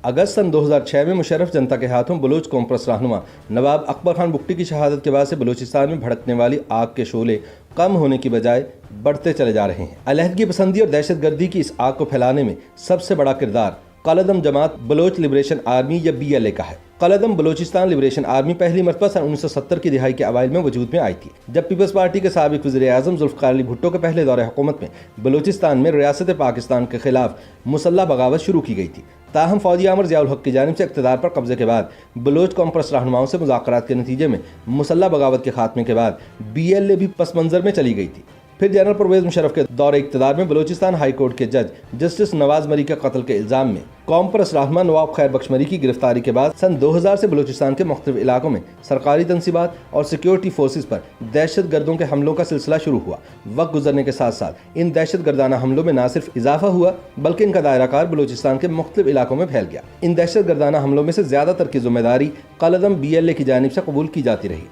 अगस्त सन 2006 में मुशर्रफ जनता के हाथों बलोच कॉम्प्रेस रहनुमा नवाब अकबर खान बुगटी की शहादत के बाद से बलूचिस्तान में भड़कने वाली आग के शोले कम होने की बजाय बढ़ते चले जा रहे हैं। अलहदगी पसंदी और दहशतगर्दी की इस आग को फैलाने में सबसे बड़ा किरदार कलअदम जमात बलोच लिबरेशन आर्मी या BLA का है। कलअदम बलोचिस्तान लिबरेशन आर्मी पहली मरतबा सन 1970 की दिहाई के अवाइल में वजूद में आई थी, जब पीपल्स पार्टी के साबिक वज़ीर-ए-आज़म ज़ुल्फ़िकार अली भुट्टो के पहले दौरे हुकूमत में बलूचिस्तान में रियासत पाकिस्तान के खिलाफ मुसल्लह बगावत शुरू की गई थी। ताहम फौजी आमर ज़ियाउल हक़ की जानिब से इक़्तिदार पर कब्ज़े के बाद बलोच कॉम्प्रेस रहनुमाओं से मुज़ाकरात के नतीजे में मुसल्लह बगावत के खात्मे के बाद BLA भी पस मंज़र में चली गई थी। फिर जनरल परवेज़ मुशर्रफ के दौरे इक़्तिदार में बलूचिस्तान हाई कोर्ट के जज जस्टिस नवाज मरी के कत्ल के इल्ज़ाम में कॉम्प्रेस रहनुमा नवाब खैर बख्श मरी की गिरफ्तारी के बाद सन 2000 से बलूचिस्तान के मुख्तलिफ इलाकों में सरकारी तंसीबात और सिक्योरिटी फोर्सेस पर दहशत गर्दों के हमलों का सिलसिला शुरू हुआ। वक्त गुजरने के साथ साथ इन दहशत गर्दाना हमलों में न सिर्फ इजाफा हुआ बल्कि इनका दायराकार बलूचिस्तान के मुख्तलिफ इलाकों में फैल गया। इन दहशत गर्दाना हमलों में से ज़्यादातर की जिम्मेदारी कलअदम BLA की जानिब से कबूल की जाती रही।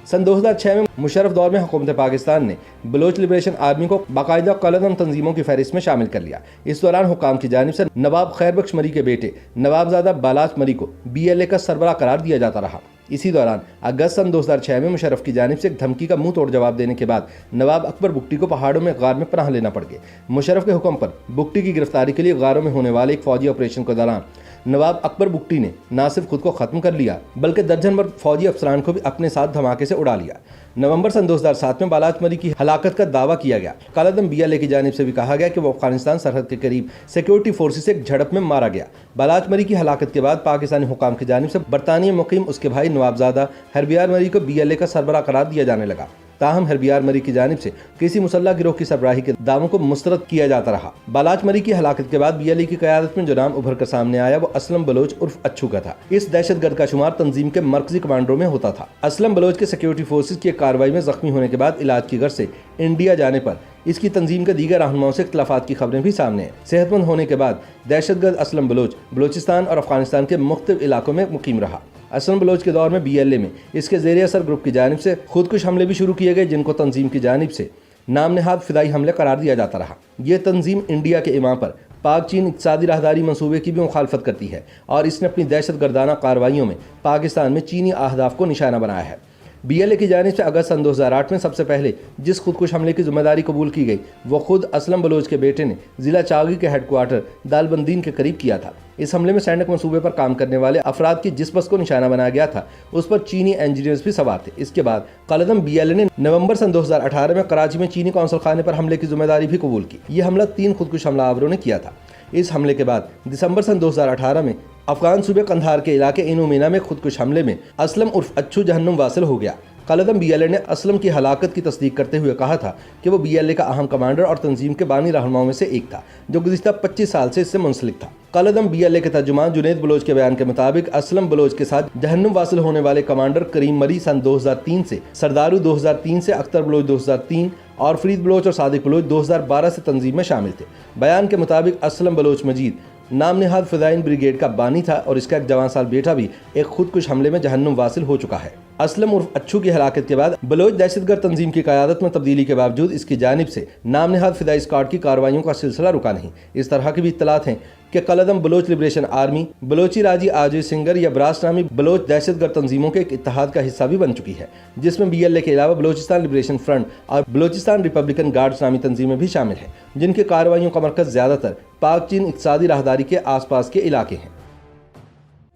सन 2006 में मुशर्रफ दौर में हुकूमत पाकिस्तान ने बलोच लिबरेशन आर्मी को बाकायदा कलअदम तंजीमों की फहरिस्त में शामिल कर लिया। इस दौरान हुकाम की जानिब से नवाब खैर बख्श मरी के बेटे नवाबजादा बालाच मरी को BLA का सरबराह करार दिया जाता रहा। इसी दौरान अगस्त सन 2006 में मुशर्रफ की जानिब से एक धमकी का मुंह तोड़ जवाब देने के बाद नवाब अकबर बुगटी को पहाड़ों में गार में पनाह लेना पड़ गया। मुशर्रफ के हुक्म पर बुगटी की गिरफ्तारी के लिए गारों में होने वाले एक फौजी ऑपरेशन के दौरान नवाब अकबर बुगटी ने न सिर्फ खुद को ख़त्म कर लिया बल्कि दर्जन भर फौजी अफसरान को भी अपने साथ धमाके से उड़ा लिया। नवंबर सन 2007 में बालाच मरी की हलाकत का दावा किया गया। कलअदम BLA की जानिब से भी कहा गया कि वो अफगानिस्तान सरहद के करीब सिक्योरिटी फोर्सेस से एक झड़प में मारा गया। बालाच मरी की हलाकत के बाद पाकिस्तानी हुकाम की जानिब से बरतानिया मुकीम उसके भाई नवाबजादा हरबियार मरी को BLA का सरबराह करार दिया जाने लगा। ताहम हरबियार मरी की जानिब से किसी मुसल्लह गिरोह की सरबराही के दावों को मुस्तरद किया जाता रहा। बालाच मरी की हलाकत के बाद BLA की क़यादत में जो नाम उभर कर सामने आया वो असलम बलोच उर्फ अच्छू का था। इस दहशतगर्द का शुमार तंजीम के मरकजी कमांडरों में होता था। असलम बलोच के सिक्योरिटी फोर्सेज की कार्रवाई में जख्मी होने के बाद इलाज की गर्ज से इंडिया जाने पर इसकी तंजीम के दीगर रहनुमाओं से इख्तलाफात की खबरें भी सामने हैं। सेहतमंद होने के बाद दहशतगर्द असलम बलोच बलूचिस्तान और अफगानिस्तान के मुख्तलिफ इलाकों में मुकीम रहा। असलम बलोच के दौर में BLA में इसके ज़ेर असर ग्रुप की जानिब से खुदकुश हमले भी शुरू किए गए, जिनको तंजीम की जानिब से नाम नहाद फिदाई हमले करार दिया जाता रहा। ये तंजीम इंडिया के इमाम पर पाक चीन इक़्तिसादी राहदारी मंसूबे की भी मुखालफत करती है और इसने अपनी दहशत गर्दाना कार्रवाइयों में पाकिस्तान में चीनी अहदाफ को निशाना बनाया है। BLA की जानिब से अगस्त सन 2008 में सबसे पहले जिस खुदकुश हमले की जिम्मेदारी कबूल की गई वो खुद असलम बलोच के बेटे ने ज़िला चागी के हेडक्वार्टर दालबंदीन के करीब किया था। इस हमले में सैनिक मंसूबे पर काम करने वाले अफराद की जिस बस को निशाना बनाया गया था उस पर चीनी इंजीनियर्स भी सवार थे। इसके बाद कलअदम BLA ने नवंबर सन 2018 में कराची में चीनी कौंसल खाने पर हमले की जिम्मेदारी भी कबूल की। ये हमला 3 खुदकुश हमलावरों ने किया था। इस हमले के बाद दिसंबर सन 2018 में अफगान सूबे कंधार के इलाके इनोमीना में खुदकुश हमले में असलम उर्फ अच्छू जहन्नुम वासिल हो गया। कलअदम BLA ने असलम की हलाकत की तस्दीक करते हुए कहा था कि वो BLA का अहम कमांडर और तंजीम के बानी रहनुमाओं में से एक था जो गुज़िश्ता 25 साल से इससे मुंसलिक था। कलअदम BLA के तर्जुमान जुनैद बलोच के बयान के मुताबिक असलम बलोच के साथ जहन्नुम वासिल होने वाले कमांडर करीम मरी सन 2003 से, सरदारू 2003 से, अख्तर बलोच 2003 और फरीद बलोच और सादिक बलोच 2012 से तंजीम में शामिल थे। बयान के मुताबिक असलम बलोच मजीद नाम नहाद फ़िदाइन ब्रिगेड का बानी था और इसका एक जवान साल बेटा भी एक खुदकुश हमले में जहन्नुम वासिल हो चुका है। असलम उर्फ अच्छू की हलाकत के बाद बलोच दहशतगर्द तंजीम की क़यादत में तब्दीली के बावजूद इसकी जानिब से नाम नहाद फ़िदाई स्क्वाड की कार्रवाइयों का सिलसिला रुका नहीं। इस तरह की भी इत्तलात हैं कि कलअदम बलोच लिबरेशन आर्मी बलोची राजी आजई सिंगर या ब्रास नामी बलोच दहशतगर्द तंजीमों के एक इत्तेहाद का हिस्सा भी बन चुकी है, जिसमें BLA के अलावा बलोचिस्तान लिबरेशन फ्रंट और बलोचिस्तान रिपब्लिकन गार्ड्स नामी तंजीमें भी शामिल हैं, जिनकी कार्रवाइयों का मरकज़ ज़्यादातर पाक चीन इक़्तिसादी राहदारी के आसपास के इलाके हैं।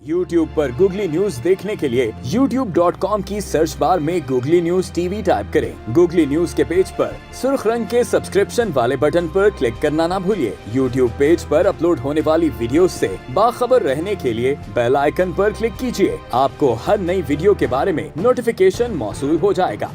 YouTube पर गूगली न्यूज देखने के लिए youtube.com की सर्च बार में गूगली न्यूज TV टाइप करें। गूगली न्यूज के पेज पर सुर्ख रंग के सब्सक्रिप्शन वाले बटन पर क्लिक करना ना भूलिए। YouTube पेज पर अपलोड होने वाली वीडियोस से बाखबर रहने के लिए बेल आइकन पर क्लिक कीजिए। आपको हर नई वीडियो के बारे में नोटिफिकेशन मौसूल हो जाएगा।